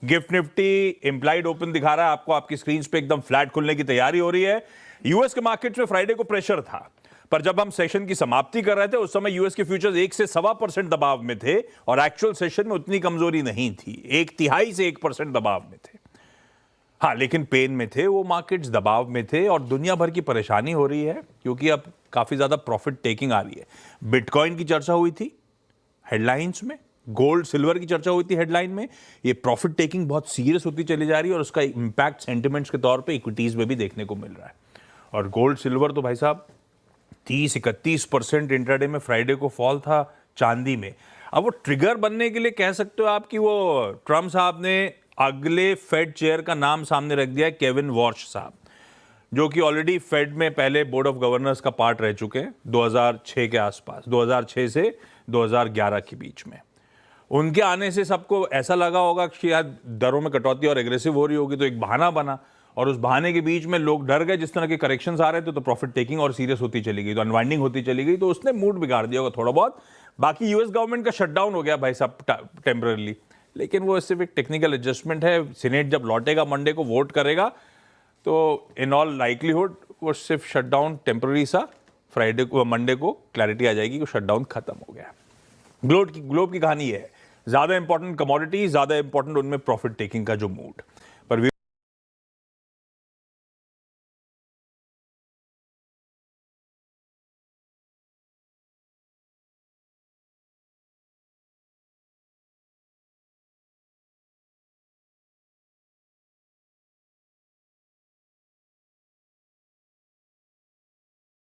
Gift Nifty implied open दिखा रहा है आपको, आपकी स्क्रीन पे एकदम फ्लैट खुलने की तैयारी हो रही है। यूएस के मार्केट में फ्राइडे को प्रेशर था, पर जब हम सेशन की समाप्ति कर रहे थे उस समय यूएस के फ्यूचर्स 1 से 1.25% दबाव में थे और एक्चुअल सेशन में उतनी कमजोरी नहीं थी, 1/3 से 1% दबाव में थे। हाँ, लेकिन पेन में थे वो मार्केट्स, दबाव में थे और दुनिया भर की परेशानी हो रही है क्योंकि अब काफी ज्यादा प्रॉफिट टेकिंग आ रही है। बिटकॉइन की चर्चा हुई थी हेडलाइंस में, गोल्ड सिल्वर की चर्चा हुई थी हेडलाइन में। ये प्रॉफिट टेकिंग बहुत सीरियस होती चली जा रही है और उसका इंपैक्ट सेंटिमेंट्स के तौर पे इक्विटीज में भी देखने को मिल रहा है। और गोल्ड सिल्वर तो भाई साहब 30-31% इंट्राडे में फ्राइडे को फॉल था। चांदी में अब वो ट्रिगर बनने के लिए कह सकते हो आप कि वो ट्रम्प साहब ने अगले फेड चेयर का नाम सामने रख दिया है, केविन वॉर्श साहब, जो कि ऑलरेडी फेड में पहले बोर्ड ऑफ गवर्नर्स का पार्ट रह चुके हैं 2006 के आसपास, 2006 से 2011 के बीच में। उनके आने से सबको ऐसा लगा होगा कि यार दरों में कटौती और एग्रेसिव हो रही होगी, तो एक बहाना बना और उस बहाने के बीच में लोग डर गए। जिस तरह के करेक्शंस आ रहे थे तो प्रॉफिट टेकिंग और सीरियस होती चली गई, तो अनवाइंडिंग होती चली गई, तो उसने मूड बिगाड़ दिया होगा थोड़ा बहुत। बाकी यूएस गवर्नमेंट का शटडाउन हो गया भाई साहब टेम्पररी, लेकिन वो सिर्फ एक टेक्निकल एडजस्टमेंट है। सीनेट जब लौटेगा मंडे को वोट करेगा तो इन ऑल लाइकलीहुड वो सिर्फ शटडाउन टेम्पररी सा, फ्राइडे को मंडे को क्लैरिटी आ जाएगी कि शटडाउन खत्म हो गया। ग्लोब की कहानी ये है, ज्यादा इंपॉर्टेंट कमोडिटी, ज्यादा इंपॉर्टेंट उनमें प्रॉफिट टेकिंग का जो मूड।